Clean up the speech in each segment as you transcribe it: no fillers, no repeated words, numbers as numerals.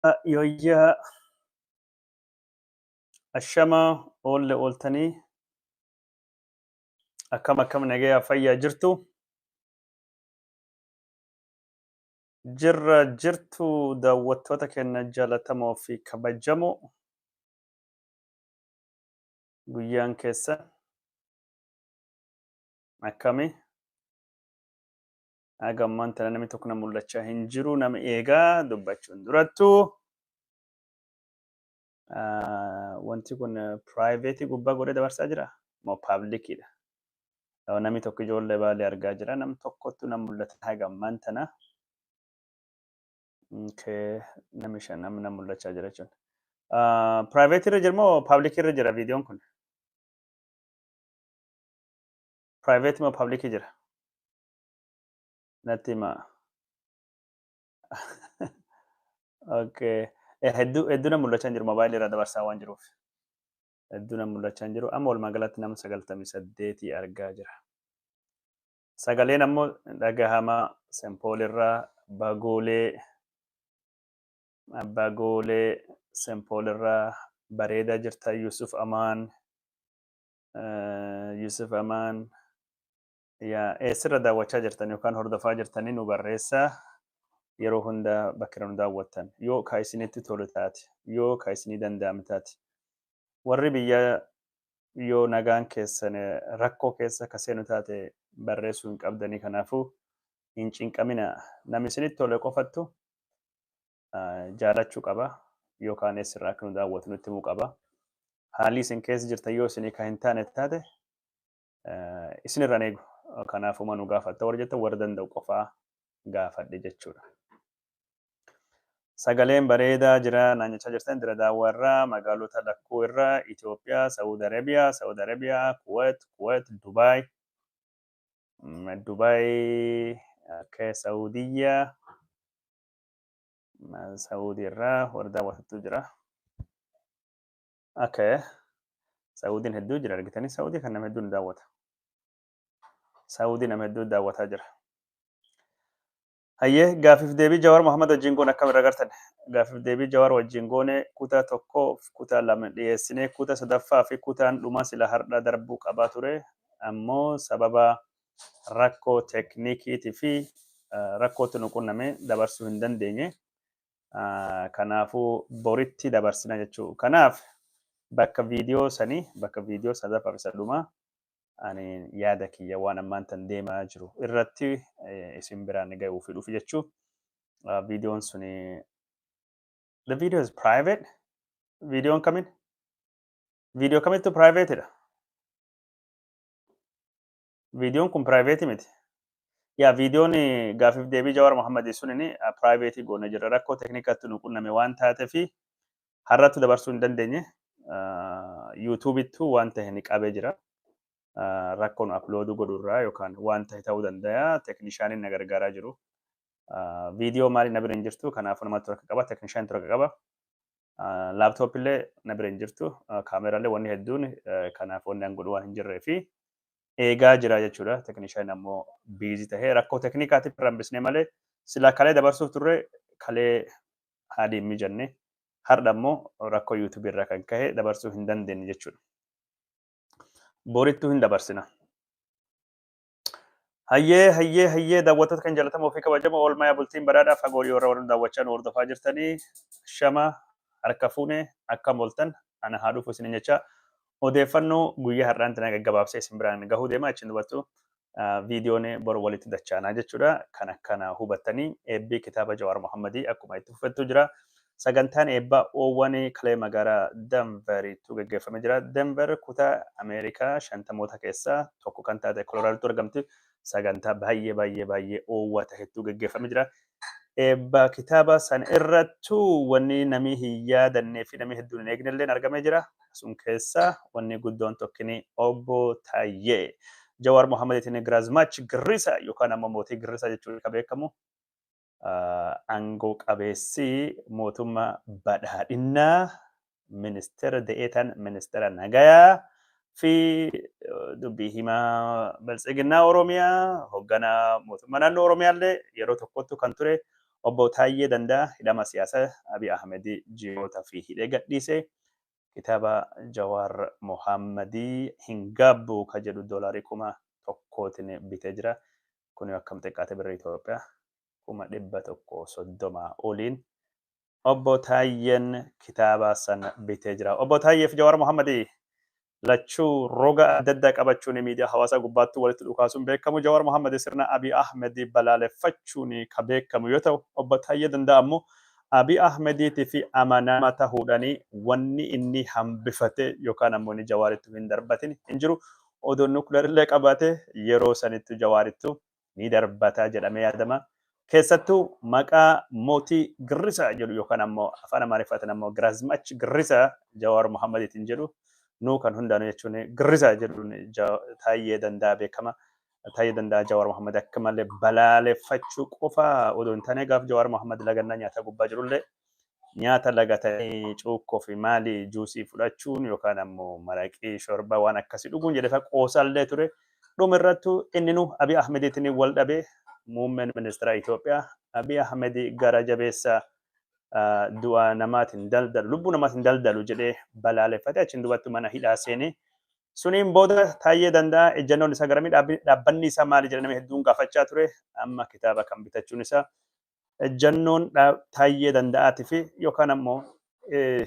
Yoyyaa ashama oolle ooltanii akkam nagayaa fayyaa jirtu jirra jirtu daawwattoota keenya jaalatamoo fi kabajamoo guyyaan keessa akkami hagammaan tana namni tokko na mul'achaa hin jiru nama eegaa dubbachuun durattu wanti kun piraayiveetii gubbaa godhee dabarsaa jira moo paablikiidha. Namni tokko ijoollee baalee argaa jira nam tokkottu na mul'ata hagammaan tana. Namni shan namni na mul'achaa jira jechuudha. Private irra jira moo public irra jira viidiyoon kun? Private moo public jira? Natti himaa. Okay. Hedduu na mul'achaa hin jiru mobaayilii irra dabarsaa waan jiruuf. Hedduu na mul'achaa hin jiru. Amma walumaa galatti nama 98 argaa jira. Sagaleen ammoo dhagahamaa sempool irraa bagoolee sempool irraa bareedaa jirta Yusuf Amaan. Yusuf Amaan eessirra daawwachaa jirtan yookaan hordofaa jirtanii nu barreessaa yeroo hunda bakka nu daawwattan yoo ka isinitti tolu taate yoo ka isinii danda'ame taate warri biyya yoo nagaan keessan rakkoo keessa ka seenu taate barreessuu hin qabdanii kanaafuu hin cinqamina namni isinitti tole qofattu jaalachuu qaba yookaan eessirraa akka nu daawwatu nutti himuu qaba. Haalli isin keessa jirtan yoo isinii ka hin taane taate isinirraan eegu. Kanaafuma nu gaafatta warra jettan warra danda'u qofaa gaafadhe jechuudha. Sagaleen bareedaa jira naan jechaa jirtan dira daawwarraa magaalota lakkuu irraa Itoophiyaa, Saudi Arabiyaa, Kuwait, Dubaay, Saudiyyaa, Saudi irraa warra daawwatatu jira. Saudiin hedduu jira argitanii Saudii kan nama hedduu nu daawwata. Saudi nama hedduu daawwataa jira. Hayyee gaafiif deebii Jawaar Mohammad wajjin goone akkam irra agartan? Gaafiif deebii Jawaar wajjin goone kutaa tokkoo fi kutaa lama dhiyeessinee kutaa sadaffaa fi kutaan dhumaa sila har'a darbuu qabaa ture. Ammoo sababa rakkoo teeknikiitii fi rakkootti nu qunname dabarsuu hin dandeenye. Kanaafuu boritti dabarsina jechuudha. Kanaaf bakka viidiyoo sadaffaa fi sadhumaa ani yaada kiyya waan ammaan tan deemaa jiru irratti isin biraan ga'uuf dhufu jechuun viidiyoon suni the video is private viidiyoon kamin viidiyoo kamittu privateedha viidiyoon kun private miti viidiyoon gaafiif deebii Jawaar Mohammad sunini private goone jira rakkoo teeknikaatti nu qunname waan taateef har'atti dabarsuu hin dandeenye yuutuubittu waan ta'e ni qabee jira. Rakkoon uploaduu godhurraa yookaan waan ta'e ta'uu danda'a teeknishaaniin na gargaaraa jiru. Viidiyoo maaliin na bira hin jirtu kanaafuu namatti rakka qaba teeknishaan tura qaba. Laaptoopillee na bira hin jirtu kaameraallee wanni hedduun kanaaf wanni an godhu waan hin jirree fi eegaa jira jechuudha. Teeknishaan ammoo biizii tahee rakkoo teeknikaatiif rambisnee malee sila kalee dabarsuuf turre kalee haadhi hin mijanne har'a ammoo rakkoo yuutuubii irraa kan ka'e dabarsuu hin dandeenye jechuudha. Borittuu hin dabarsina. Hayyee daawwattoota kan jaalatamoo fi kabajamoo oolmaa bultiin badhaadhaa fagoo yoo warra daawwachaa nu hordofaa jirtanii shama harka fuune akkam ooltan ana haa dhufu isin jecha odeeffannoo guyyaa har'aan tana gaggabaabsee isin biraan gahuu deema achiin dubattu viidiyoon bor walitti dachaanaa jechuudha. Kan akkana hubattanii eebbii kitaaba Jawaar Mohammadii akkuma itti fufettu jira. Sagantaan eebbaa oowwan kalee magaalaa Denveriitu gaggeeffamee jira. Denver kutaa Ameerikaa shantamoota keessaa tokko kan taate Koloraadotu argamti. Sagantaa baay'ee oowwaa tahetu gaggeeffamee jira. Eebbaa kitaaba san irrattu wanni namni hin yaadannee fi namni hedduun hin eegnellee argamee jira. Sun keessaa wanni guddoon tokkini obbo Taayyee Jawaar Mohammadiitiin Giraazmaach Girrisaa yookaan ammoo mootii Girrisaa jechuun kan beekamu. Aangoo qabeessi mootummaa badhaadhinaa ministeera de'eetan ministeera nagayaa fi dubbii himaa biltsiginnaa Oromiyaa hoogganaa mootummaa naannoo Oromiyaallee yeroo tokkottu kan ture obbo Taayyee Danda'a hidhama siyaasaa Abiy Ahmed ji'oota fi hidhee gadhiise. Kitaaba Jawaar Mohammadii hin gaabbu ka jedhu doolaarii 1,000 bitee jira. Kun akkam xiqqaate birrii Itoophiyaa 130 oliin. Obbo Taayyeen kitaaba sana bitee jira. Obbo Taayyee fi Jawaar Mohammadii lachuu roga adda addaa qabachuun miidiyaa hawaasaa gubbaatti walitti dhukaasuun beekamu. Jawaar Mohammed sirna Abiy Ahmed balaaleffachuun kan beekamu yoo ta'u, obbo Taayyee Danda'a ammoo Abiy Ahmediitii fi amanama ta'uudhaanii wanni inni hambifate yookaan ammoo inni Jawaaritti hin darbatin hin jiru. Odoon nukleerillee qabaate yeroo sanitti Jawaarittu ni darbataa jedhamee yaadama. Keessattuu maqaa mootii Girrisaa jedhu yookaan ammoo afaan Amaariffaatiin ammoo Giraazmach Girrisaa Jawaar Mohammediitiin jedhu nuu kan hundaanuu jechuun Girrisaa jedhuun Taayyee Danda'a beekama. Taayyee Danda'a Jawaar Mohammed akka malee balaaleffachuu qofa odoo hin taane gaaf Jawaar Mohammed lagannaa nyaata gubbaa jirullee nyaata lagatanii cuukkoo fi maali juusii fudhachuun yookaan ammoo maraqii shorbaa waan akkasii dhuguun jedhe qoosallee ture. Dhuma irrattu inni nu Abiy Ahmediitiin wal dhabee muummeen ministeera Itoophiyaa Abiy Ahmed gara jabeessa du'a namaatiin daldalu lubbuu namaatiin daldalu jedhee balaaleffate achiin dubattu mana hidhaa seenee suniin booda Taayyee Danda'a ejjennoon isaa garamii dhaabbanni isaa maali jedhee nama hedduun gaafachaa ture. Amma kitaaba kan bitachuun isaa ejjennoon Taayyee Danda'aatii fi yookaan ammoo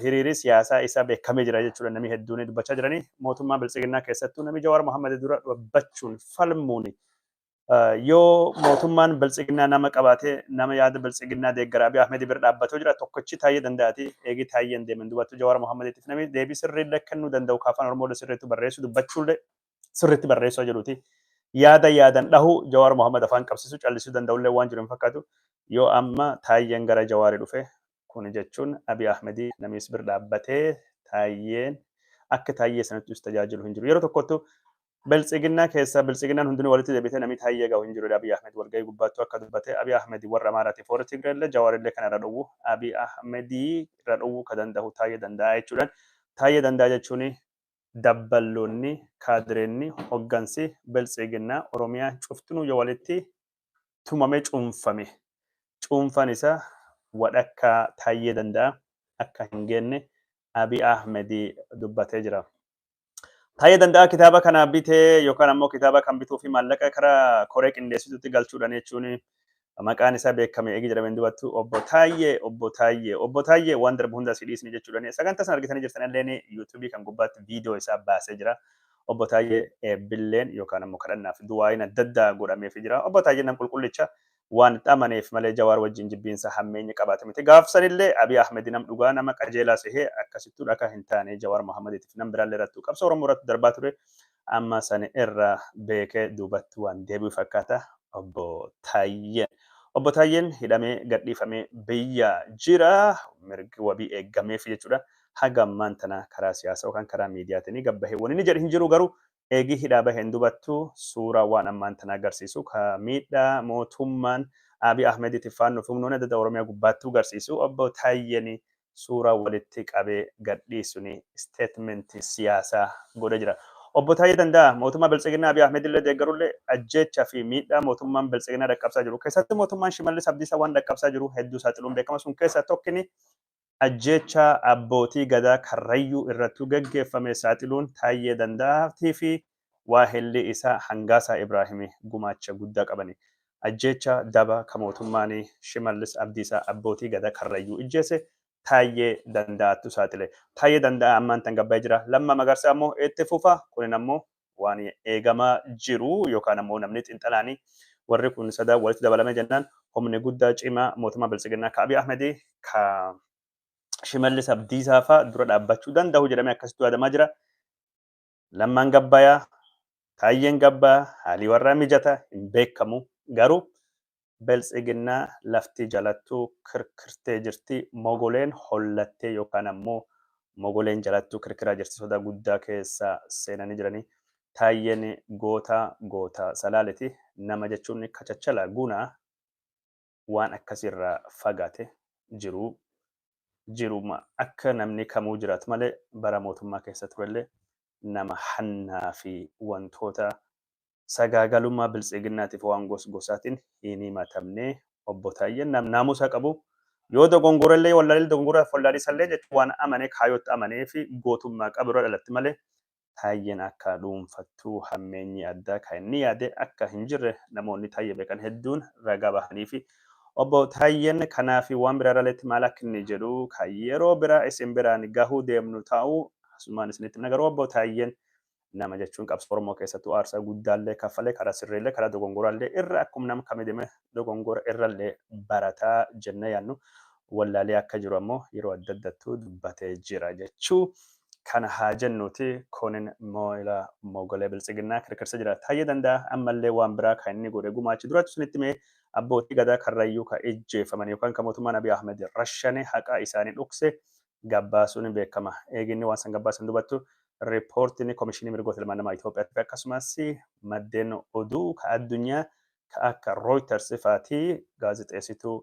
hiriirri siyaasaa isaa beekamee jira jechuudha namni hedduun dubbachaa jiranii. Mootummaa Biltsiginnaa keessattuu namni Jawaar Mohammed dura dhaabbachuun falmuun yoo mootummaan Biltsiginnaa nama qabaatee nama yaada Biltsiginnaa deeggaraa Abiy Ahmed bira dhaabbatoo jira tokkochi Taayyee Danda'aati. Eegi Taayyeen deeman dubattu Jawaar Mohammediitiif namni deebii sirriillee kennuu danda'u kaafaan Oromoo sirriitti barreessu dubbachuullee sirriitti barreessuu jedhuuti. Yaada yaadan dhahu Jawaar Mohammed afaan qabsiisuu callisuu danda'ullee waan jiru hin fakkaatu. Yoo amma Taayyeen gara Jawaarii dhufe kun jechuun Abiy Ahmed namiis bira dhaabbatee Taayyeen akka Taayyee sanatti tajaajilu hin jiru. Yeroo tokkottu Biltsiginnaa keessa Biltsiginnaan hundinuu walitti deebitee namni Taayyee gahu hin jiru. Abiy Ahmed walgahii gubbaattu akka dubbate Abiy Ahmed warra Amaaraatiif warra Tigireellee Jawaarillee kana irra dhowwu Abiy Ahmed irra dhowwuu kan danda'u Taayyee Danda'a jechuudhaan. Taayyee Danda'a jechuun dabballoonni kaadireenni hoggansi Biltsiginnaa Oromiyaa cuftinuu yoo walitti tumamee cuunfame. Cuunfan isaa wadhakka Taayyee Danda'a akka hin geenne Abiy Ahmed dubbatee jira. Taayyee Danda'a kitaaba kana bitee yookaan ammoo kitaaba kan bituu fi maallaqa karaa koree qindeessituutti galchuudhaan jechuun maqaan isaa beekame eegi jedhameen dubattu obbo Taayyee waan darbu hunda si dhiisni jechuudhaan sagantaa sana argitanii jirtan illee yuutuubii kan gubbaatti viidiyoo isaa baasee jira. Obbo Taayyee eebbilleen yookaan ammoo kadhannaaf du'aayin adda addaa godhameef jira. Obbo Taayyee nam qulqullicha waan xamaneef malee Jawaar wajjin jibbiinsa hammeenya qabaate miti. Gaafsanillee Abiy Ahmed nam dhugaa nama qajeelaa sehee akkasittuu dhaka hin taane Jawaar Mohammediitiif nam biraallee irrattuu qabsa Oromoo irratti darbaa ture. Amma sani irra beekee duubatti waan deebi'u fakkaata obbo Taayyeen. Obbo Taayyeen hidhamee gadhiifamee biyya jira mirgi wabii eeggameef jechuudha. Haga ammaan tana karaa siyaasaa yookaan karaa miidiyaatiin gabbahee wanni inni jedhe hin jiru garuu eegi hidhaa baheen dubattu suuraa waan ammaan tana agarsiisu ka miidhaa mootummaan Abiy Ahmediitiif faannoo fi humnoonni adda addaa Oromiyaa gubbaattuu agarsiisu obbo Taayyeen suuraa walitti qabee gadhiisuun isteetmentii siyaasaa godhe jira. Obbo Taayyee Danda'a mootummaa Biltsiginnaa Abiy Ahmed illee deeggarullee ajjeechaa fi miidhaa mootummaan Biltsiginnaa dhaqqabsaa jiru. Keessatti mootummaan Shimallis Abdiisaa waan dhaqqabsaa jiru hedduu saaxiluun beekama. Sun keessaa tokkini ajjeechaa abbootii gadaa Karrayyuu irrattuu gaggeeffame saaxiluun Taayyee Danda'aatii fi waahilli isaa Hangaasaa Ibraahimii gumaacha guddaa qabani. Ajjeechaa daba kan mootummaan Shimallis Abdiisaa abbootii gadaa Karrayyuu ijjeese Taayyee Danda'aattu saaxile. Taayyee Danda'a ammaan tan gabbaa jira. Lammaa Magarsaa ammoo itti fufa. Kunin ammoo waan eegamaa jiru yookaan ammoo namni xiinxalaanii warri kun sadaa walitti dabalamee jennaan humni guddaa cimaa mootummaa Biltsiginnaa ka Abiy Ahmed ka Shimallis Abdiisaa fa'a dura dhaabbachuu danda'u jedhamee akkasitti yaadamaa jira. Lammaan gabbayaa Taayyeen gabbaa haalii warraa mijata hin beekamu garuu Biltsiginnaa lafti jalattuu kirkirtee jirti. Mogoleen hollattee yookaan ammoo mogoleen jalattuu kirkiraa jirti. Sodaa guddaa keessa seenanii jiranii. Taayyeen goota salaaleti. Nama jechuun kachachala gunaa waan akkasirraa fagaate jiruma akka namni kamuu jiraatu malee bara mootummaa keessa turellee nama hannaa fi wantoota sagaagalummaa Biltsiginnaatiif waan gosaatiin hin himatamne obbo Taayyeen naamusa qabu. Yoo dogongorallee wallaalee dogongora follaallisallee jechuun waan amanee kaayyootti amanee fi gootummaa qabu irra dhalatti malee Taayyeen akka dhuunfattuu hammeenyi addaa kan inni yaade akka hin jirre namoonni Taayyee beekan hedduun ragaa bahanii fi obbo Taayyeen kanaaf waan biraa irratti maal akka inni jedhu kan yeroo biraa isin biraan gahuu deemnu ta'uu asumaan isinitti nagaruu obbo Taayyeen nama jechuun qabsoo Oromoo keessattuu aarsaa guddaallee kaffalee karaa sirriillee karaa dogongoraallee irra akkuma nama kamii deeme dogongora irrallee barataa jennee yaadnu wallaalee akka jiru ammoo yeroo adda addattuu dubbatee jira jechuu kana haa jennuuti kunin moo'ila mogolee biltsiginnaa kirkirsa jira Taayyee danda'a ammallee waan biraa kan inni godhe gumaachi duratti sunitti mee abbootii gadaa karrayyuu ka ejjeeffaman yookaan kan mootummaan Abiy Ahmed rashane haqaa isaanii dhukse gabbaasuun beekama eeginni waan san gabbaasan dubattu riippoortiin Komishinii Mirgoota Ilmaan Namaa Itoophiyaatti akkasumas maddeen oduu ka addunyaa ka akka Reuters fa'aatii gaazexeessituu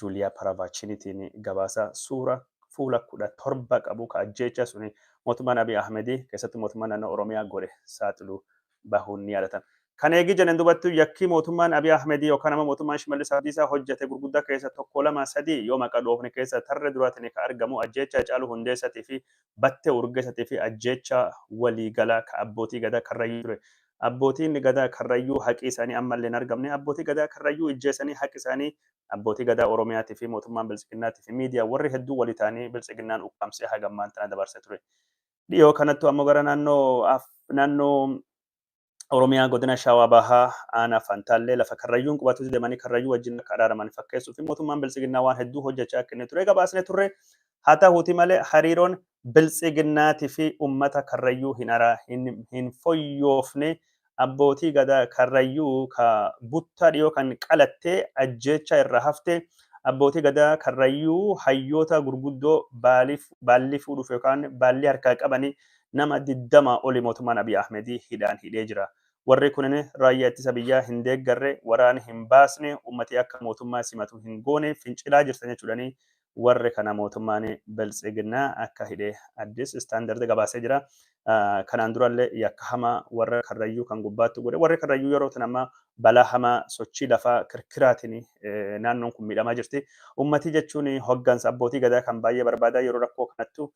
Juuliyaa Paravaachinitiin gabaasa suura fuula 17 qabu ka ajjeecha suni mootummaan Abiy Ahmed keessatti mootummaan naannoo Oromiyaa godhe saaxilu bahuun ni yaadatan. Kan eegi jedhan dubattu yakkii mootummaan Abiy Ahmed yookaan nama mootummaan Shimallis Abdiisaa hojjete gurguddaa keessa tokko lama sadii yoo maqaa dhoofne keessa tarree duraatiin ka argamu ajjeecha Hacaaluu Hundeessatii fi Battee Urgeessatii fi ajjeecha waliigalaa ka abbootii gadaa karrayyuu ture. Abbootiin gadaa karrayyuu haqi isaanii ammallee hin argamne abbootii gadaa karrayyuu ijjeessanii haqi isaanii abbootii gadaa Oromiyaatii fi mootummaan Biltsiginnaatii fi miidiyaa warri hedduu walii ta'anii Biltsiginnaan ukkaamsee hagammaan tana dabarsee ture. Dhiyoo kanattu ammoo gara naannoo Oromiyaa godina Shawaa Bahaa aanaa Fantaallee lafa karrayyuun qubatu deemanii karrayyuu wajjin akka araaraman fakkeessuu fi mootummaan Biltsiginnaa waan hedduu hojjechaa akka inni ture gabaasne turre haa ta'uuti malee hariiroon Biltsiginnaatii fi uummata karrayyuu hin fooyyofne abbootii gadaa karrayyuu ka buttaa dhiyoo kan qalattee ajjeecha irra hafte abbootii gadaa karrayyuu hayyoota gurguddoo baalli fuudhuuf yookaan baalli harkaa qabanii nama 20 oli mootummaan Abiy Ahmed hidhaan hidhee jira. Warri kunin raayyaa ittisa biyyaa hin deeggarre waraana hin baasne uummatni akka mootummaa simatu hin goone fincilaa jirtan jechuudhani warri kana mootummaan Biltsiginnaa akka hidhee addis istaandardi gabaasee jira. Kanaan durallee yakka hamaa warra karrayyuu kan gubbaatti godhe warri karrayyuu yeroo tanammaa balaa hamaa sochii lafaa kirkiraatiin naannoon kun miidhamaa jirti. Uummatii jechuun hoggansa abbootii gadaa kan baay'ee barbaadaa yeroo rakkoo kanattu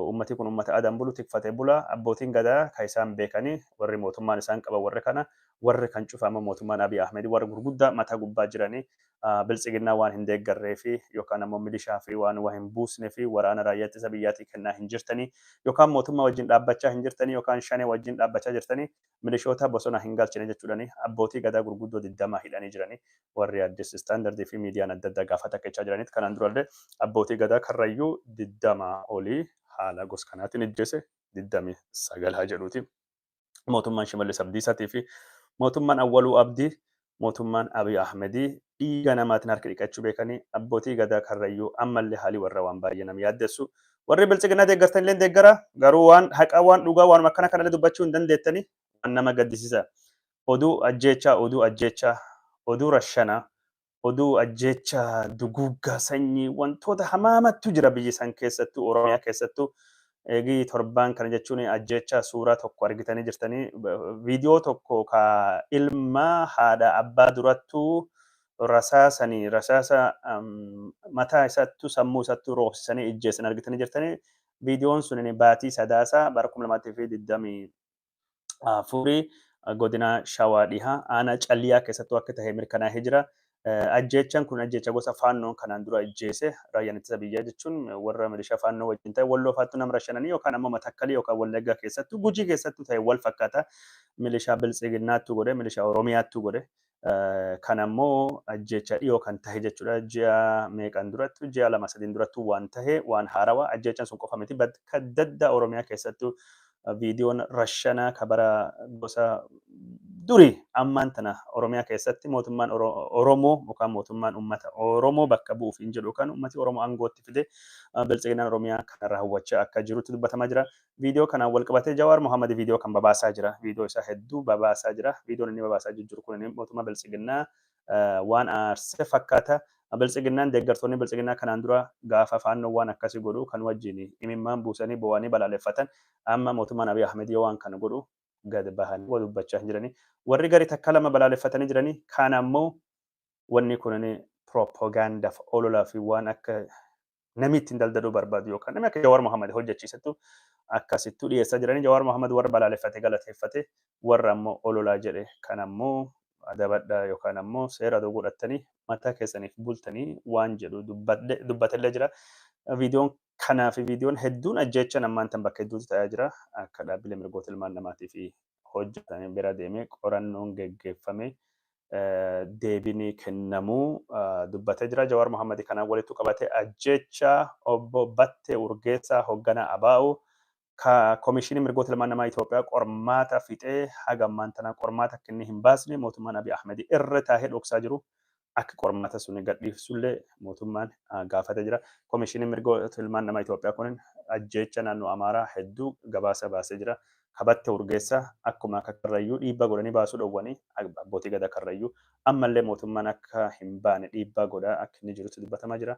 ummati kun ummata aadaan bulu tikfatee bula abbootiin gadaa kan isaan beekanii warri mootummaan isaan qaban warri kana warri kan cufaama mootummaan Abiy Ahmed warri gurguddaa mataa gubbaa jiranii Biltsiginnaa waan hin deeggarree fi yookaan ammoo milishaa fi waan hin buusnee fi waraana raayyaa ittisa biyyaatii kennaa hin jirtanii yookaan mootummaa wajjin dhaabbachaa hin jirtanii yookaan shanee wajjin dhaabbachaa jirtanii milishoota bosona hin galchine jechuudhani abbootii gadaa gurguddoo 20 hidhanii jiranii warri addis istaandardii fi miidiyaan adda addaa gaafa takkachaa jiraniit kanaan durallee abbootii gadaa karrayyuu 20 olii haala gos kanaatiin ijjeese 29 jedhuuti. Mootummaan Shimallis Abdiisaatii fi mootummaan Awwaluu Abdii mootummaan Abiy Ahmedii dhiiga namaatiin harka dhiqachuu beekanii abbootii gadaa karrayyuu ammallee haalii warra waan baay'ee nama yaaddessu. Warri Biltsiginnaa deeggartan illee deeggara garuu waan haqaa waan dhugaa waan akkana kanallee dubbachuu hin dandeettanii waan nama gaddisiisa. Oduu ajjeechaa, oduu rashanaa, oduu ajjeechaa duguuggaa sanyii wantoota hamaamattu jira biyya san keessattuu Oromiyaa keessattuu eegii torbaan kana jechuun ajjeechaa suuraa tokko argitanii jirtanii viidiyoo tokko ka ilma haadha abbaa durattuu rasaasa mataa isaattuu sammuu isaattuu roobsisanii ijjeessan argitanii jirtanii viidiyoon sun baatii sadaasaa bara 2024 godina Shawaa Dhihaa aanaa Calliyaa keessattuu akka ta'e mirkanaa'ee jira. Ajjeechaan kun ajjeecha gosa faannoo kanaan dura ijjeese raayyaan ittisa biyyaa jechuun warra milishaa faannoo wajjin ta'e walloo faattuu nama rashananii yookaan ammoo matakkalii yookaan wallaggaa keessattuu gujii keessattuu ta'e wal fakkaata milishaa Biltsiginnaattuu godhe milishaa Oromiyaattuu godhe kan ammoo ajjeecha dhiyoo kan tahe jechuudha ji'a meeqan durattu ji'a 2-3 durattuu waan tahe waan haarawaa ajjeechaan sun qofa miti bakka dadda Oromiyaa keessattuu viidiyoon rashanaa kabara gosa duri ammaan tana Oromiyaa keessatti mootummaan Oromoo yookaan mootummaan uummata Oromoo bakka bu'uuf hin jedhu kan uummati Oromoo aangootti fide Biltsiginnaan Oromiyaa kana raawwachaa akka jirutti dubbatamaa jira. Viidiyoo kanaan wal qabatee Jawaar Mohaammed viidiyoo kan babaasaa jira. Viidiyoo isaa hedduu babaasaa jira. Viidiyoon inni babaasaa jiru kun mootummaa Biltsiginnaa waan aarsee fakkaata. Biltsiginnaan deeggartoonni Biltsiginnaa kanaan dura gaafa faannoo waan akkasii godhu kan wajjin imimmaan buusanii bo'anii balaaleffatan amma mootummaan Abiy Ahmed yoo waan kana godhu gad bahanii wal dubbachaa hin jiranii. Warri gari takka lama balaaleffatanii jiranii kaan ammoo wanni kun piroopagaandaaf ololaa fi waan akka namni ittiin daldaluu barbaadu yookaan namni akka Jawaar Mohaammed hojjechiisattu akkasittuu dhiyeessaa jiranii Jawaar Mohaammed warra balaaleffate galateeffate warra ammoo ololaa jedhe kan ammoo adabadhaa yookaan ammoo seera godhattanii mataa keessaniif bultanii waan jedhu dubbatellee jira. Viidiyoon kanaa fi viidiyoon hedduun ajjeechaa namaan tan bakka hedduutti ta'aa jira. Akka dhaabbilee mirgoota ilmaan namaatii fi hojjetanii bira deemee qorannoon geggeeffamee deebiin kennamuu dubbatee jira. Jawaar Mohaammed kanaan walitti qabatee ajjeechaa obbo Battee Urgeessaa hoogganaa ABO Komishinii mirgoota ilmaan namaa Itoophiyaa qormaata fixee haga ammaan tanaa qormaata akka inni hin baasne mootummaan Abiy Ahmed irra taa'ee dhoksaa jiru. Akka qormaata sun gadhiisullee mootummaan gaafatee jira. Komishinii mirgoota ilmaan namaa Itoophiyaa kun ajjeecha naannoo Amaaraa hedduu gabaasa baasee jira. Battee Urgeessaa akkuma akka Karrayyuu dhiibbaa godhanii baasuu dhowwanii abbootii gadaa Karrayyuu ammallee mootummaan akka hin baane dhiibbaa godhaa akka inni jirutti dubbatamaa jira.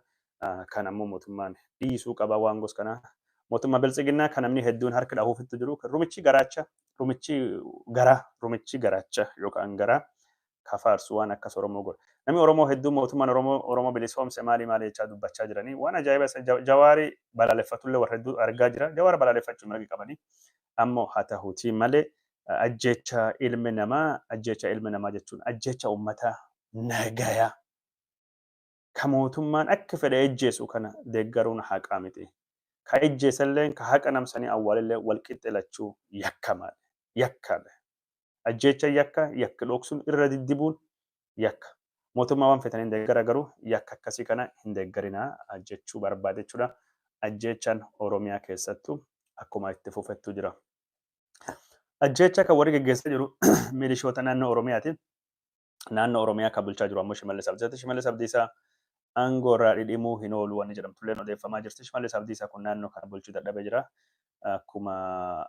Kan ammoo mootummaan dhiisuu qaba waan gos kanaa. Mootummaa Biltsiginnaa kan namni hedduun harka dhahuufitti jiru rumichi garaacha yookaan garaa kafaarsu waan akkas Oromoo godha. Namni Oromoo hedduu mootummaan Oromoo bilisoomse maali jechaa dubbachaa jiranii waan ajaa'iba Jawaarii balaaleffatullee warra hedduu argaa jira. Jawaar balaaleffachuu mirgi qabanii ammoo haa ta'uutii malee ajjeecha ilmi namaa jechuun ajjeecha uummataa nagayaa kan mootummaan akka fedhe ajjeesu kana deeggaruun haqaa miti. Ka ajjeesallee ka haqa namsanii awwaalillee walqixxe lachuu yakkaadha. Ajjeecha yakka dhoksuun irra diddibuun yakka. Mootummaa waan fetaniin deeggara garuu yakka akkasii kana hin deeggarinaa jechuu barbaade jechuudha. Ajjeechaan Oromiyaa keessattuu akkuma itti fufettuu jira. Ajjeecha kan warri geggeessaa jiru milishoota naannoo Oromiyaati. Naannoo Oromiyaa kan bulchaa jiru ammoo Shimallis Abdiisaati. Shimallis Abdiisaa aangoo irraa dhidhimuu hin oolu waan jedhamtullee odeeffamaa jirti. Shimallis Abdiisaa kun naannoo kana bulchuu dadhabee jira. Akkuma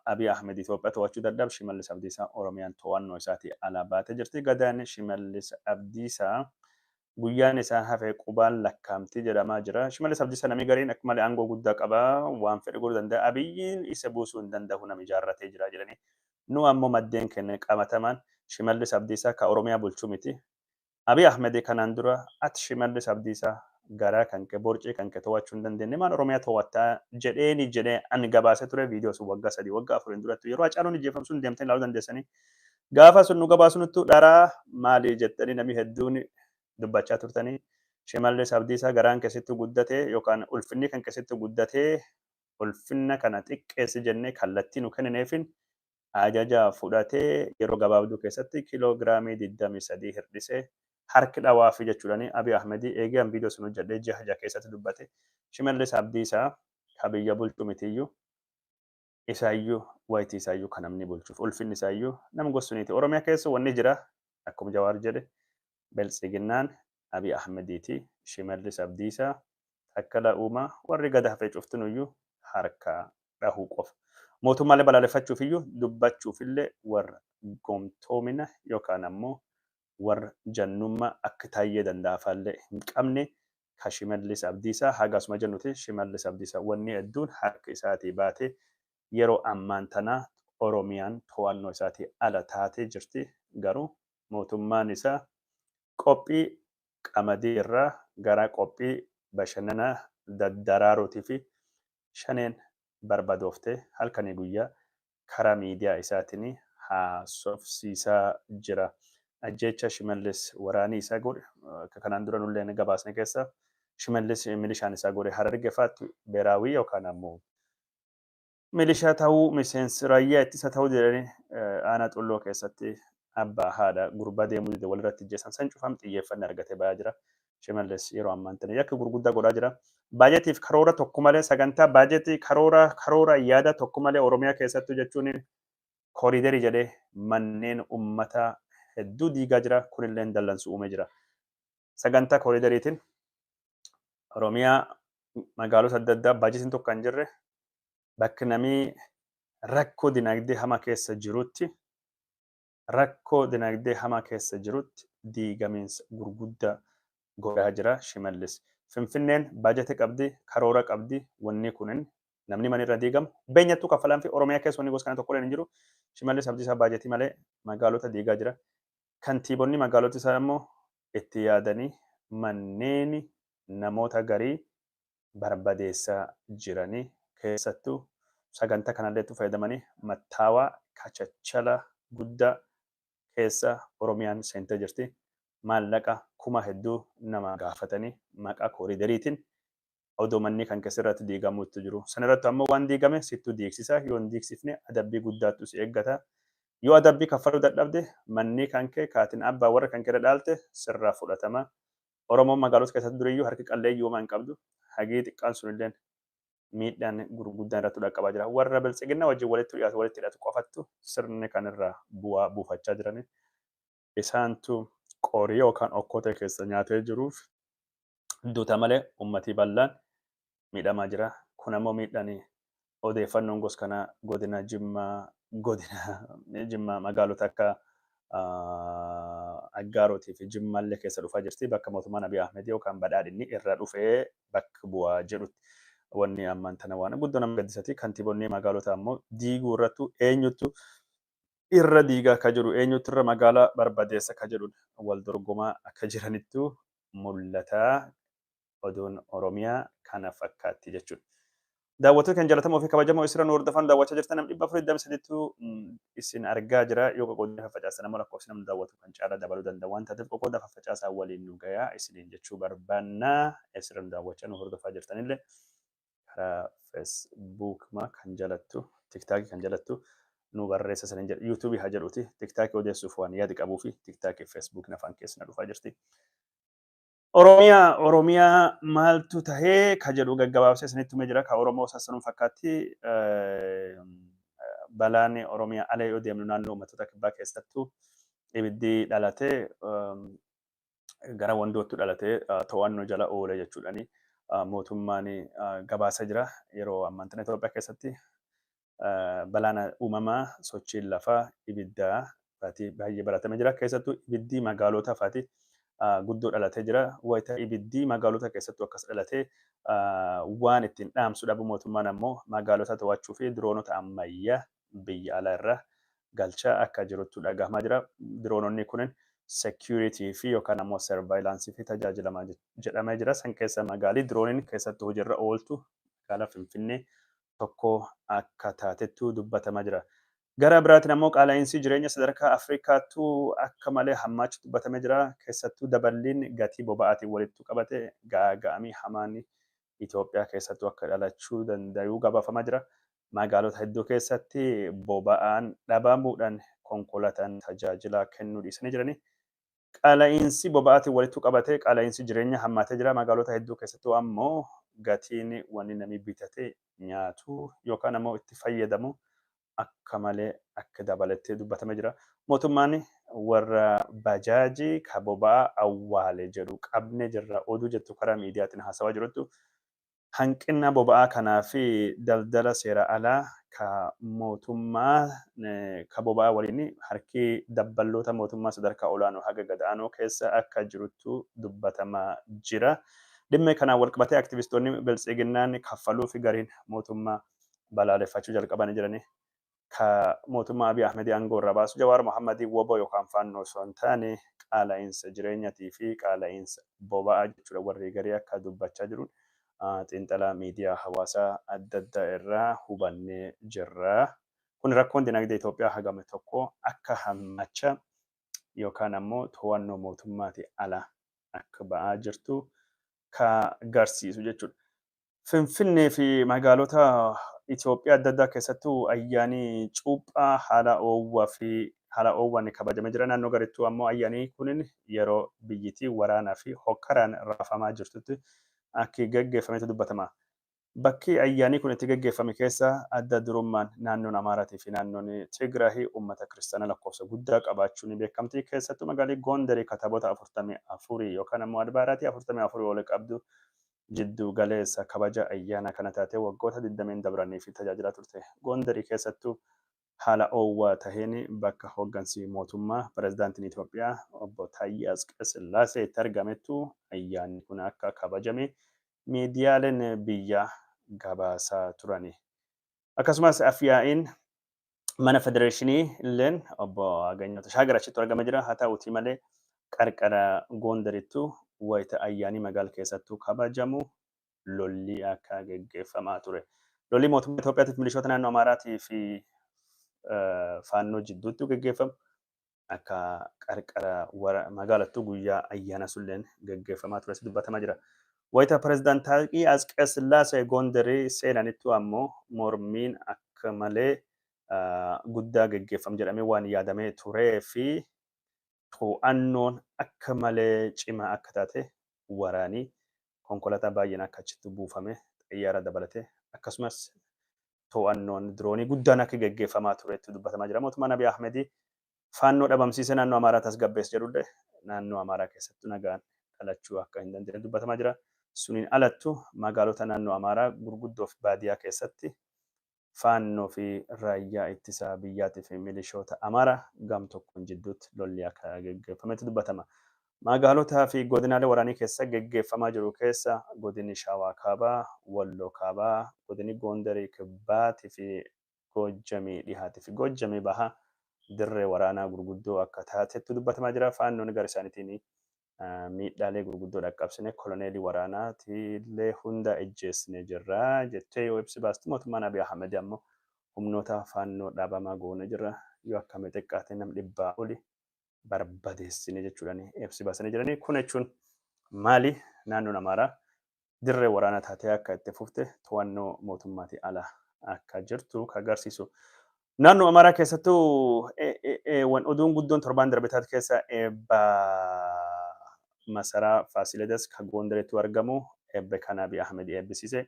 Abiy Ahmed Itoophiyaa to'achuu dadhabe Shimallis Abdiisaa Oromiyaan to'annoo isaatii ala baatee jirti. Gadaan Shimallis Abdiisaa guyyaan isaa hafee qubaan lakkaa'amtii jedhamaa jira. Shimallis Abdiisaa namni gariin akka malee aangoo guddaa qaba waan fedhe godhuu danda'a. Abiyyiin isa buusuu hin danda'u nama ijaarratee jira jedhanii. Nu ammoo maddeen keenya qabatamaan Shimallis Abdiisaa ka Oromiyaa bulchuu miti. Abiy Ahmed kanaan dura ati Shimallis Abdiisaa garaa kan kee borcii kan kee to'achuu hin dandeenye maan Oromiyaa to'attaa jedhee ani gabaasee ture viidiyoo sun waggaa 3 waggaa 4 duratti yeroo Hacaaluun ijjeefamu sun deemtee ilaaluu dandeessanii. Gaafa sun nu gabaasnuttu dharaa maali jettanii namni hedduun dubbachaa turtanii. Shimallis Abdiisaa garaan keessatti guddatee yookaan ulfinni kan keessatti guddatee ulfinna kana xiqqeessi jennee kallattii nu kennineefin ajaja fudhatee yeroo gabaabduu keessatti kiiloogiraamii 23 hirdhisee harki dhawaa fi jechuudhaan Abiy Ahmed eegaan viidiyoo sun hojjedhee ji'a keessatti dubbate. Shimallis Abdiisaa ka biyya bulchuu mitiyyuu isaayyuu wayitii isaayyuu kan namni bulchuuf ulfinni isaayyuu nama gosuuniiti. Oromiyaa keessa wanni jira akkuma Jawaar jedhe Biltsiginnaan Abiy Ahmediiti. Shimallis Abdiisaa Taakkalaa Uumaa warri gada hafee cuftinuyyuu harka dhahuu qofa. Mootummaalee balaaleffachuuf iyyuu dubbachuufillee warra gomtoomina yookaan ammoo warra jannummaa akka taayyee danda'afaallee hin qabne ka Shimallis Abdiisaa hagasuma jennuti Shimallis Abdiisaa wanni hedduun harka isaatii baatee yeroo ammaan tanaa Oromiyaan to'annoo isaatii ala taatee jirti. Garuu mootummaan isaa qophii qamadii irraa gara qophii bashannana daddaraaruutii fi shaneen barbadooftee halkanii guyyaa karaa miidiyaa isaatiin haasofsiisaa jira. Ajjeecha Shimallis waraanii isaa godhe kanaan dura nullee gabaasne keessa Shimallis milishaan isaa godhe Harargee faatti beeraawii yookaan ammoo milishaa ta'uu miseensi raayyaa ittisa ta'uu jedhanii aanaa xulloo keessatti abbaa haadha gurbaa deemuu dide walirratti ajjeesan san cufam xiyyeeffannaa argatee ba'aa jira. Shimallis yeroo ammaan tana yakka gurguddaa godhaa jira. Baajetiif karoora tokko malee sagantaa baajetii karoora yaada tokko malee Oromiyaa keessattuu jechuun kooriidarii jedhee manneen uummataa hedduu diigaa jira. Kunillee dallansu uumee jira. Sagantaa kooriidariitiin Oromiyaa magaalota adda addaa baajetiin tokko kan jirre bakki namni rakkoo dinagdee hamaa keessa jirutti diigamiinsa gurguddaa godhaa jira Shimallis. Finfinneen baajeta qabdi, karoora qabdi, wanni kunin namni manirra diigamu beenyattuu kaffalaan fi Oromiyaa keessa wanni gosa kana tokko hin jiru. Shimallis Abdiisaa baajetii malee magaalota diigaa jira. Kantiibonni magaalota isaa immoo itti yaadanii manneen namoota garii barbadeessaa jiranii keessattuu sagantaa kanalleetti fayyadamanii mattaawaa kachachala guddaa keessa Oromiyaan seentee jirti. Maallaqa kuma hedduu nama gaafatanii maqaa kooriidariitiin odoo manni kan keessatti diigamuutti jiru. Sanarratti ammoo waan diigame sittuu diigsisa. Yoo hin diigsifne adabbii guddaatu si eeggata. Yoo adabbii kaffaluu dadhabde manni kan kee kaatiin abbaa warra kan kee dhaalte sirraa fudhatama. Oromoon magaalota keessatti duriyyuu harki qalleeyyii uumaa hin qabdu. Hagii xiqqaan sunillee miidhaan gurguddaan irratti dhaqqabaa jira. Warra biltsiginna wajjin walitti hidhatu qofattu sirni kanirraa bu'aa buufachaa jirani. Isaantu qorii yookaan okkotee keessa nyaatee jiruuf duuta malee uummatii bal'aan miidhamaa jira. Kun ammoo miidhaan odeeffannoon gosa kanaa godina Jimmaa magaalota akka Aggaarotii fi Jimmaallee keessa dhufaa jirti. Bakka mootummaan Abiy Ahmed yookaan badhaadhinni irra dhufee bakka bu'aa jedhutti. Wanni ammaan tana waan guddoo nama gaddisiisati. Kantiibonni magaalota ammoo diiguu irrattu eenyutu irra diigaa akka jiru eenyutu irra magaalaa barbadeessa akka jedhu wal dorgomaa akka jiranittu mul'ata. Oduun Oromiyaa kana fakkaatti jechuudha. Daawwattoota kan jaalatamoo fi kabajamoo isirran hordofan daawwachaa jirtan namni 423 isin argaa jira. Yoo qoqqooddaa faffacaasan ammoo lakkoofsi namni daawwatu kan caalaa dabaluu danda'a waan ta'eef qoqqooddaa faffacaasaa waliin nu gayaa isiniin jechuu barbaanna. Isirran daawwachaa nu hordofaa jirtanillee karaa Facebook kan jalattu, TikTok kan jalattu nu barreessa sanin jedha. YouTube haa jedhuti. TikTok odeessuuf waan yaadi qabuu fi TikTok fi Facebook nafaan keessa dhufaa jirti. Oromiyaa maaltu tahee ka jedhu gaggabaabsee isinitti himee jira. Ka Oromoo sassanuun fakkaatti balaan Oromiyaa ala yoo deemnu naannoo uummattoota kibbaa keessattuu ibiddi dhalatee gara wandootti dhalatee to'annoo jala oole jechuudhaani. Mootummaan gabaasa jira. Yeroo ammaan tana Itoophiyaa keessatti balaan uumamaa sochiin lafaa ibiddaa baay'ee baratamee jira. Keessattuu ibiddi magaalota faati guddoo dhalatee jira. Wayita ibiddi magaalota keessattuu akkas dhalatee waan ittiin dhaamsu dhabu mootummaan ammoo magaalota to'achuu fi diroonota ammayyaa biyya alaa irraa galchaa akka jirutti dhagahamaa jira. Diroononni kunin security fi yookaan ammoo surveillance fi tajaajilamaa jedhamee jira. San keessa magaalii dirooniin keessattuu hojiirra ooltu magaalaa Finfinnee tokko akka taatettu dubbatamaa jira. Gara biraatiin ammoo qaala'insi jireenya sadarkaa Afrikaattu akka malee hammaachu dubbatamee jira. Keessattuu daballiin gatii boba'aatiin walitti qabate gaaga'amii hamaan Itoophiyaa keessattuu akka dhalachuu danda'u gabaafamaa jira. Magaalota hedduu keessatti boba'aan dhabamuudhaan konkolaataan tajaajila kennuu dhiisanii jirani. Qaala'insi boba'aatiin walitti qabate qaala'insi jireenya hammaatee jira. Magaalota hedduu keessattuu ammoo gatiin wanni namni bitatee nyaatu yookaan ammoo itti fayyadamu akka malee akka dabalettee dubbatamee jira. Mootummaan warra bajaajii ka boba'aa awwaale jedhu qabne jirra oduu jettu karaa miidiyaatiin haasawaa jiruttu hanqina boba'aa kanaa fi daldala seera alaa ka mootummaa ka boba'aa waliin harki dabballoota mootummaa sadarkaa olaanoo haga gadaanoo keessa akka jiruttu dubbatamaa jira. Dhimma kanaan wal qabatee aktivistoonni biltsiginnaan kaffaluu fi gariin mootummaa balaaleffachuu jalqabanii jirani. Ka mootummaa Abiy Ahmed aangoo irraa baasu Jawaar Mohammadii woboo yookaan faannoo osoo hin taane qaala'insa jireenyatii fi qaala'insa boba'aa jechuudha warri garii akka dubbachaa jiru. Xiinxalaa miidiyaa hawaasaa adda addaa irraa hubannee jirra. Kun rakkoon dinagdee Itoophiyaa hagame tokko akka hammacha yookaan ammoo to'annoo mootummaatii ala akka ba'aa jirtu ka garsiisu jechuudha. Finfinnee fi magaalota Itoophiyaa adda addaa keessattuu ayyaanii cuuphaa haala oowwan kabajamee jira. Naannoo garittuu ammoo ayyaanii kunin yeroo biyyittii waraanaa fi hokkaraan raafamaa jirtutti akka gaggeeffametu dubbatama. Bakki ayyaanii kun itti gaggeeffame keessa adda durummaan naannoon Amaaraa fi naannoon Tigraahii uummata kiristaanaa lakkoofsa guddaa qabaachuun beekamti. Keessattuu magaalii Gondarii kataboota 44 yookaan ammoo adbaaraatii 44 ol qabdu. Jiddu galeessa kabaja ayyaana kana taatee waggoota 20 dabranii fi tajaajilaa turte. Gondarii keessattuu haala oowwaa taheen bakka hooggansi mootummaa pirezidaantiin Itoophiyaa obbo Taayyee Asqasillaasee itti argamettu ayyaanni kun akka kabajame miidiyaaleen biyya gabaasaa turani. Akkasumas afyaa'iin mana federeeshinii illeen obbo Aganyoo Tashaagar achitti argama jira. Haa ta'uutii malee qarqara Gondarittu wayita ayyaanii magaala keessattuu kabajamu lolli akka geggeeffamaa ture. Lolli mootummaa Itoophiyaatiif milishoota naannoo Amaaraatii fi faannoo jidduutti geggeeffamu akka qarqara magaalattuu guyyaa ayyaana sulleen geggeeffamaa ture dubbatamaa jira. Wayita pirezidaant Taaqii Asqasillaasee Gondarii seenanittu ammoo mormiin akka malee guddaa geggeeffamu jedhamee waan yaadamee turee fi to'annoon akka malee cimaa akka taate waraanii konkolaataa baay'een akka achitti buufame xiyyaara dabalate akkasumas to'annoon diroonii guddaan akka geggeeffamaa turetti dubbatamaa jira. Mootummaan Abiy Ahmedii faannoo dhabamsiisee naannoo Amaaraa tasgabbeessa jedhullee naannoo Amaaraa keessattuu nagaan dhalachuu akka hin dandeenye dubbatamaa jira. Suniin alattu magaalota naannoo Amaaraa gurguddoo fi baadiyyaa keessatti faannoo fi raayyaa ittisa biyyaatii fi milishoota Amaaraa gam tokkoon jidduutti lolli akka geggeeffametti dubbatama. Magaalotaa fi godinaalee waraanii keessa geggeeffamaa jiru keessa godinni Shawaa Kaabaa, Walloo Kaabaa, godinni Gondarii Kibbaatii fi Goojjamii dhihaatii fi Goojjamii bahaa dirree waraanaa gurguddoo akka taatetti dubbatamaa jira. Faannoon gara isaaniitiin miidhaalee gurguddoo dhaqqabsine koloneelii waraanaatillee hunda ejjeessine jirra jettee yoo ibsi baastu mootummaan Abiy Ahmed ammoo humnoota faannoo dhaabamaa goone jirra yoo akkame xiqqaate nam 100 oli barbadeessine jechuudhaan ibsi baasanii jiranii. Kun jechuun maali naannoon Amaaraa dirree waraanaa taatee akka itti fufte to'annoo mootummaatii ala akka jirtu kan agarsiisu. Naannoo Amaaraa keessattuu wan oduun guddoon torbaan darbitaat keessa masaraa Faasiledas kan Gondaritti argamu ebbe kan Abiy Ahmed eebbisiise.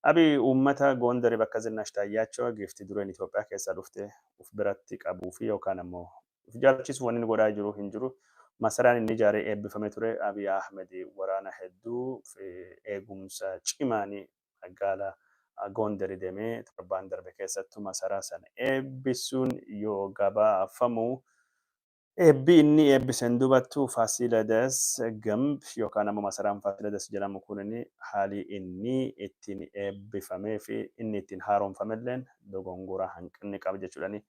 Abiy uummata Gondarii bakka Zinaash Taayyaachoo giiftii dureen Itoophiyaa keessaa dhufte uf biratti qabuu fi yookaan ammoo uf jaalachiisu wanni godhaa jiru hin jiru. Masaraan inni ijaaree eebbifamee ture Abiy Ahmed waraana hedduu eegumsa cimaanii magaalaa Gondarii deemee torbaan darbe keessattuu masaraa sana eebbisuun yoo gabaafamu eebbi inni eebbisen dubattuu Faasiledas Gamb yookaan ammoo masaraan Faasiledas jedhamu kun haalli inni ittiin eebbifamee fi inni ittiin haaromfamelleen dogongora hanqinni qaba jechuudhaani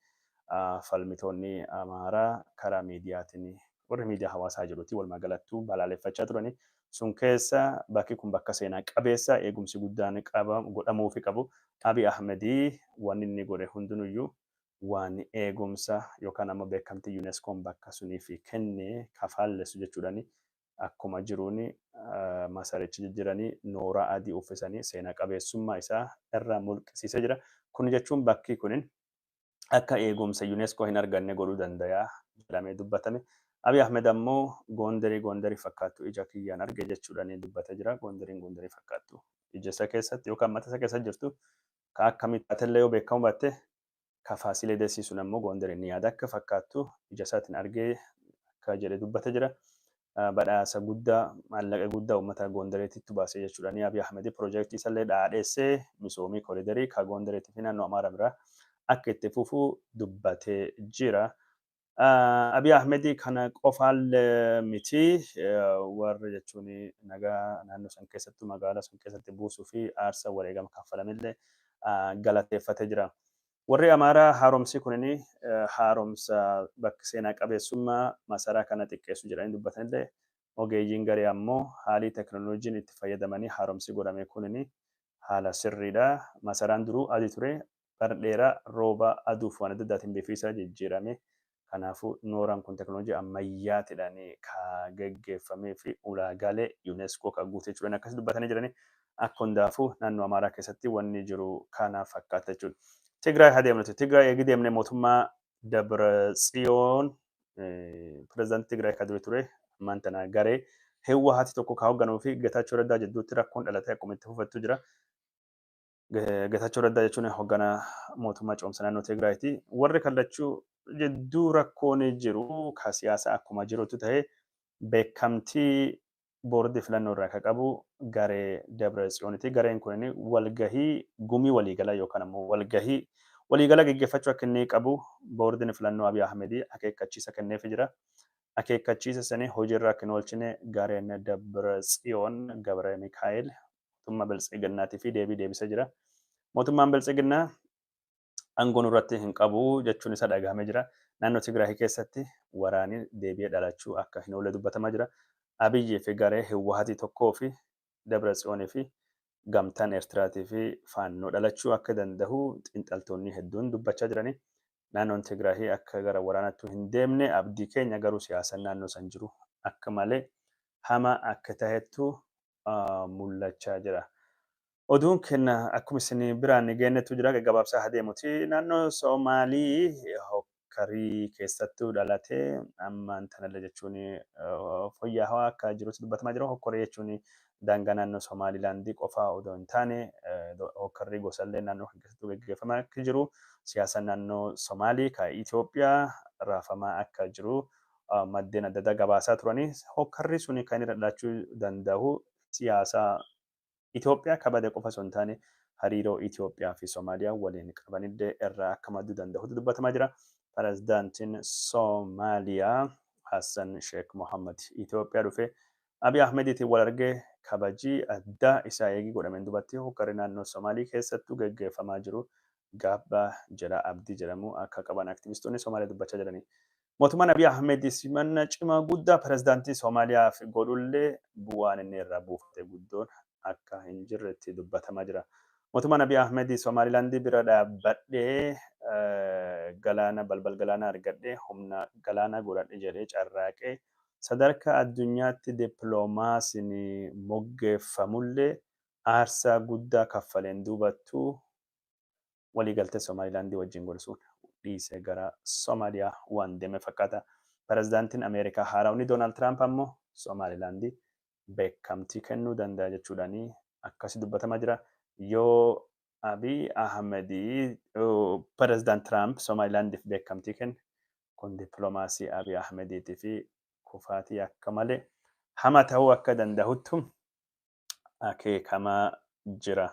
falmitoonni Amaaraa karaa miidiyaatiin warri miidiyaa hawaasaa jirutti walumaa galattuu balaaleffachaa turani. Sun keessa bakki kun bakka seenaa qabeessa eegumsi guddaan godhamuu fi qabu. Abiy Ahmedii wanni inni godhe hundinuyyuu waan eegumsa yookaan ammoo beekamtii UNESCOon bakka suniif kenne kafaalessu jechuudhaani akkuma jiruun masarichi jijjiiranii nooraa adii uffisanii seenaa qabeessummaa isaa irraa mulqisiisee jira. Kun jechuun bakki kunin akka eegumsa UNESCO hin arganne godhuu danda'a jedhamee dubbatame. Abiy Ahmed ammoo Gondarii fakkaattu ija kiyyaan arge jechuudhaan dubbatee jira. Gondarii fakkaattu ija isa keessatti yookaan mata isa keessa jirtu ka akkamitti taatellee yoo beekamu baatte ka Faasiledas sun ammoo Gondarii ni yaada akka fakkaattu ija isaatiin argee akka jedhe dubbatee jira. Badhaasa guddaa maallaqa guddaa uummata Gondariitti baasee jechuudhaan Abiy Ahmed piroojeektii isallee dhaadheessee misoomii kooriidarii ka Gondariitti fi naannoo Amaaraa biraa akka itti fufuu dubbatee jira. Abiy Ahmed kana qofaan miti warra jechuun nagaa naannoo san keessattuu magaalaa san keessatti buusuu fi aarsaa wareegama kaffalamillee galateeffatee jira. Warri Amaaraa haaromsi kunini haaromsa bakka seenaa qabeessummaa masaraa kana xiqqeessu jedhanii dubbatanillee ogeeyyiin garee ammoo haalii teknooloojiin itti fayyadamanii haaromsi godhame kunini haala sirriidha. Masaraan duruu adii ture bara dheeraa rooba aduuf waan adda addaatiin bifisaa jijjiirame. Kanaafuu nooraan kun teknooloojii ammayyaatiidhaan kan geggeeffamee fi ulaagaalee UNESCO kan guute jechuudhaan akkas dubbatanii jiranii akka hundaafuu naannoo Amaaraa keessatti wanni jiru kana fakkaata jechuudha. Tigraay haa deemnuti. Tigraay eegi deemnee mootummaa Dabratsiyoon pirezidaantii Tigraay kan ture ammaan tana garee Hewwaati tokko kan hoogganuu fi Getaachoo Raddaa jidduutti rakkoon dhalatee akkuma itti fufattu jira. Getaachoo Raddaa jechuun hoogganaa mootummaa ce'umsaa naannoo Tigraayti. Warri kallachuu jidduu rakkoon jiru ka siyaasa akkuma jirutu ta'ee beekamtii boordii filannoo irraa kan qabu garee Dabratsiyooniti. Gareen kun walgahii gumii waliigalaa yookaan ammoo walgahii waliigalaa gaggeeffachuu akka inni qabu boordiin filannoo Abiy Ahmed akeekkachiisa kenneefii jira. Akeekkachiisa sanii hojiirra akka hin oolchine gareen Dabratsiyoon Gabre Mikaa'el mootummaa Biltsiginnaatii fi deebii deebisee jira. Mootummaan Biltsiginnaa aangoon irratti hin qabu jechuun isa dhagahamee jira. Naannoo Tigraay keessatti waraanni deebi'ee dhalachuu akka hin oolle dubbatamaa jira. Abiyyii fi garee Hiwwaatii tokkoo fi Dabratsiyoonii fi gamtaan Eertiraatii fi faannoo dhalachuu akka danda'u xiinxaltoonni hedduun dubbachaa jiranii. Naannoon Tigraahii akka gara waraanaatti hin deemne abdii keenya garuu siyaasaan naannoo san jiru akka malee hamaa akka ta'etu mul'achaa jira. Oduun kenna akkuma isin biraan geenyettu jira gabaabsaa adeemuti. Naannoo Soomaalii hokkarii keessattuu dhalatee ammaan tanallee jechuun fooyya'aa akka jirutti dubbatamaa jira. Hokkarii jechuun daangaa naannoo Somaalilaandii qofaa odoo hin taane hokkarrii gosallee naannoo keessattuu gaggeeffamaa akka jiru. Siyaasaan naannoo Somaalii kan Itoophiyaa raafamaa akka jiru maddeen adda addaa gabaasaa turanii. Hokkarri suni kan irra dhalachuu danda'u siyaasa Itoophiyaa kabajaa qofa osoo hin taane hariiroo Itoophiyaa fi Somaaliyaa waliin qabanillee irraa akka madduu danda'utu dubbatamaa jira. Pirezidaantiin Somaaliyaa Hassan Sheekh Mohammad Itoophiyaa dhufee Abiy Ahmediitiin wal argee kabajii addaa isaa eegii godhameen duubatti hokkarri naannoo Somaalii keessattuu gaggeeffamaa jiru Gaabbaa jala abdii jedhamu akka qaban aktivistoonni Somaaliyaa dubbachaa jiranii. Mootummaan Abiy Ahmed simannaa cimaa guddaa pirezidaantii Somaaliyaaf godhullee bu'aan inni irraa buufate guddoon akka hin jirretti dubbatamaa jira. Mootummaan Abiy Ahmed Somaalilaandii bira dhaabbadhee galaana balbal galaana argadhee humna galaana godhadhe jedhee carraaqee sadarkaa addunyaatti dippiloomaasiin moggeeffamullee aarsaa guddaa kaffaleen duubattuu waliigaltee Somaalilaandii wajjin gorsuun dhiisee gara Somaaliyaa waan deeme fakkaata. Pirezidaantiin Ameerikaa haarawni Doonaald Tiraamp ammoo Somaalilaandii beekamtii kennuu danda'a jechuudhaanii akkasi dubbatamaa jira. Yoo Abiy Ahmed pirezidaant Tiraamp Somaalilaandiif beekamtii kenne kun dippiloomaasii Abiy Ahmediitii fi kufaatii akka malee hama ta'uu akka danda'uttu akeekamaa jira.